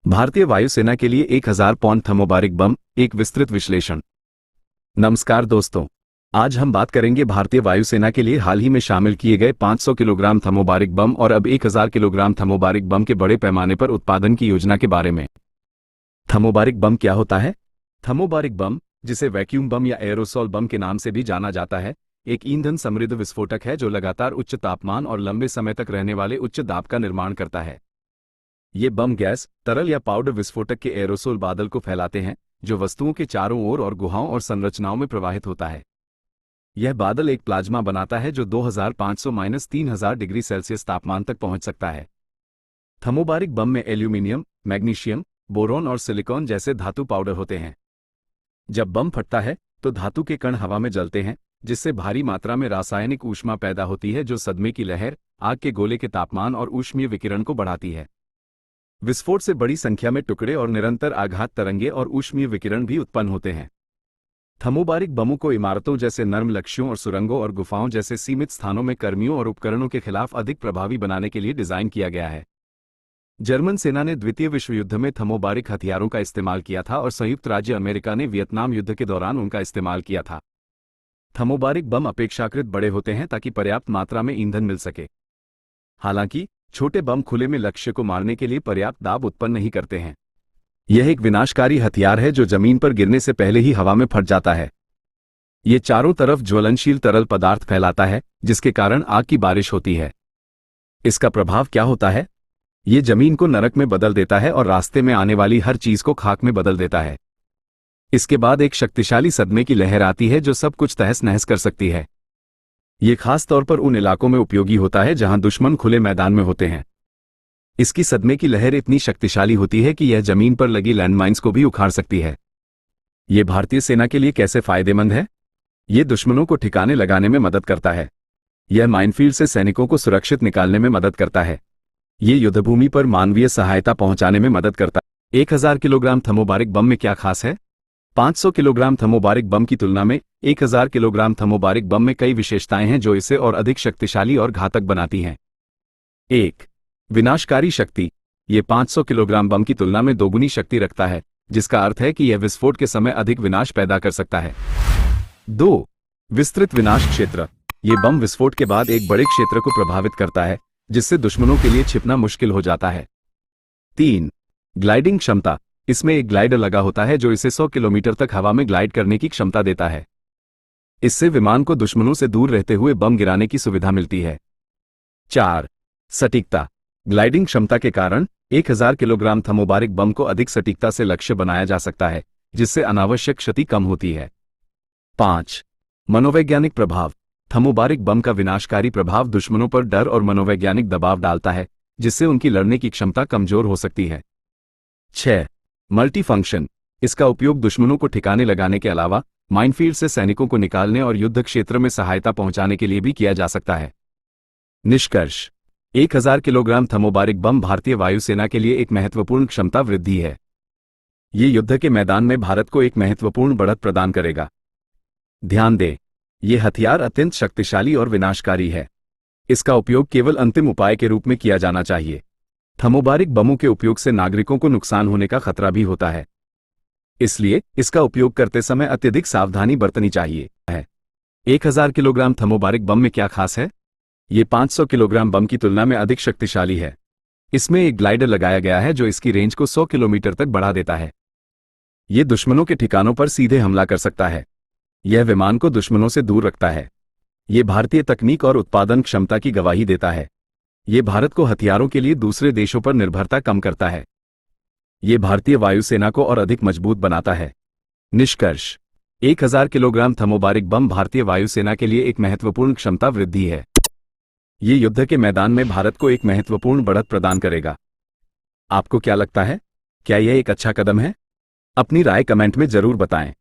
भारतीय वायुसेना के लिए 1000 पौंड थर्मोबारिक बम, एक विस्तृत विश्लेषण। नमस्कार दोस्तों, आज हम बात करेंगे भारतीय वायुसेना के लिए हाल ही में शामिल किए गए 500 किलोग्राम थर्मोबारिक बम और अब 1000 किलोग्राम थर्मोबारिक बम के बड़े पैमाने पर उत्पादन की योजना के बारे में। थर्मोबारिक बम क्या होता है? थर्मोबारिक बम, जिसे वैक्यूम बम या एरोसोल बम के नाम से भी जाना जाता है, एक ईंधन समृद्ध विस्फोटक है जो लगातार उच्च तापमान और लंबे समय तक रहने वाले उच्च दाब का निर्माण करता है। ये बम गैस, तरल या पाउडर विस्फोटक के एरोसोल बादल को फैलाते हैं जो वस्तुओं के चारों ओर और गुहाओं और संरचनाओं में प्रवाहित होता है। यह बादल एक प्लाज्मा बनाता है जो 2500-3000 डिग्री सेल्सियस तापमान तक पहुंच सकता है। थर्मोबारिक बम में एल्यूमीनियम, मैग्नीशियम, बोरॉन और सिलिकॉन जैसे धातु पाउडर होते हैं। जब बम फटता है तो धातु के कण हवा में जलते हैं, जिससे भारी मात्रा में रासायनिक ऊष्मा पैदा होती है जो सदमे की लहर, आग के गोले के तापमान और ऊष्मीय विकिरण को बढ़ाती है। विस्फोट से बड़ी संख्या में टुकड़े और निरंतर आघात तरंगे और ऊष्मीय विकिरण भी उत्पन्न होते हैं। थर्मोबारिक बमों को इमारतों जैसे नर्म लक्ष्यों और सुरंगों और गुफाओं जैसे सीमित स्थानों में कर्मियों और उपकरणों के खिलाफ अधिक प्रभावी बनाने के लिए डिजाइन किया गया है। जर्मन सेना ने द्वितीय विश्व युद्ध में थर्मोबारिक हथियारों का इस्तेमाल किया था और संयुक्त राज्य अमेरिका ने वियतनाम युद्ध के दौरान उनका इस्तेमाल किया था। थर्मोबारिक बम अपेक्षाकृत बड़े होते हैं ताकि पर्याप्त मात्रा में ईंधन मिल सके। हालांकि छोटे बम खुले में लक्ष्य को मारने के लिए पर्याप्त दाब उत्पन्न नहीं करते हैं। यह एक विनाशकारी हथियार है जो जमीन पर गिरने से पहले ही हवा में फट जाता है। ये चारों तरफ ज्वलनशील तरल पदार्थ फैलाता है जिसके कारण आग की बारिश होती है। इसका प्रभाव क्या होता है? ये जमीन को नरक में बदल देता है और रास्ते में आने वाली हर चीज को खाक में बदल देता है। इसके बाद एक शक्तिशाली सदमे की लहर आती है जो सब कुछ तहस नहस कर सकती है। ये खास तौर पर उन इलाकों में उपयोगी होता है जहां दुश्मन खुले मैदान में होते हैं। इसकी सदमे की लहर इतनी शक्तिशाली होती है कि यह जमीन पर लगी लैंडमाइंस को भी उखाड़ सकती है। ये भारतीय सेना के लिए कैसे फायदेमंद है? ये दुश्मनों को ठिकाने लगाने में मदद करता है। यह माइनफील्ड से सैनिकों को सुरक्षित निकालने में मदद करता है। ये युद्धभूमि पर मानवीय सहायता पहुंचाने में मदद करता है। 1000 किलोग्राम थर्मोबारिक बम में क्या खास है? 500 किलोग्राम थर्मोबारिक बम की तुलना में 1000 किलोग्राम थर्मोबारिक बम में कई विशेषताएं हैं जो इसे और अधिक शक्तिशाली और घातक बनाती हैं। 1. विनाशकारी शक्ति। ये 500 किलोग्राम बम की तुलना में दोगुनी शक्ति रखता है, जिसका अर्थ है कि यह विस्फोट के समय अधिक विनाश पैदा कर सकता है। 2. विस्तृत विनाश क्षेत्र। ये बम विस्फोट के बाद एक बड़े क्षेत्र को प्रभावित करता है, जिससे दुश्मनों के लिए छिपना मुश्किल हो जाता है। 3. ग्लाइडिंग क्षमता। इसमें एक ग्लाइडर लगा होता है जो इसे 100 किलोमीटर तक हवा में ग्लाइड करने की क्षमता देता है। इससे विमान को दुश्मनों से दूर रहते हुए बम गिराने की सुविधा मिलती है। 4. सटीकता। ग्लाइडिंग क्षमता के कारण 1000 किलोग्राम थर्मोबारिक बम को अधिक सटीकता से लक्ष्य बनाया जा सकता है, जिससे अनावश्यक क्षति कम होती है। 5. मनोवैज्ञानिक प्रभाव। थर्मोबारिक बम का विनाशकारी प्रभाव दुश्मनों पर डर और मनोवैज्ञानिक दबाव डालता है, जिससे उनकी लड़ने की क्षमता कमजोर हो सकती है। 6. Multi function. इसका उपयोग दुश्मनों को ठिकाने लगाने के अलावा माइनफील्ड से सैनिकों को निकालने और युद्ध क्षेत्र में सहायता पहुंचाने के लिए भी किया जा सकता है। निष्कर्ष: 1000 किलोग्राम थर्मोबारिक बम भारतीय वायुसेना के लिए एक महत्वपूर्ण क्षमता वृद्धि है। ये युद्ध के मैदान में भारत को एक महत्वपूर्ण बढ़त प्रदान करेगा। ध्यान दें, ये हथियार अत्यंत शक्तिशाली और विनाशकारी है। इसका उपयोग केवल अंतिम उपाय के रूप में किया जाना चाहिए। थर्मोबारिक बमों के उपयोग से नागरिकों को नुकसान होने का खतरा भी होता है, इसलिए इसका उपयोग करते समय अत्यधिक सावधानी बरतनी चाहिए। 1000 किलोग्राम थर्मोबारिक बम में क्या खास है? ये 500 किलोग्राम बम की तुलना में अधिक शक्तिशाली है। इसमें एक ग्लाइडर लगाया गया है जो इसकी रेंज को 100 किलोमीटर तक बढ़ा देता है। ये दुश्मनों के ठिकानों पर सीधे हमला कर सकता है। यह विमान को दुश्मनों से दूर रखता है। ये भारतीय तकनीक और उत्पादन क्षमता की गवाही देता है। ये भारत को हथियारों के लिए दूसरे देशों पर निर्भरता कम करता है। ये भारतीय वायुसेना को और अधिक मजबूत बनाता है। निष्कर्ष: 1000 किलोग्राम थर्मोबारिक बम भारतीय वायुसेना के लिए एक महत्वपूर्ण क्षमता वृद्धि है। ये युद्ध के मैदान में भारत को एक महत्वपूर्ण बढ़त प्रदान करेगा। आपको क्या लगता है? क्या यह एक अच्छा कदम है? अपनी राय कमेंट में जरूर बताएं।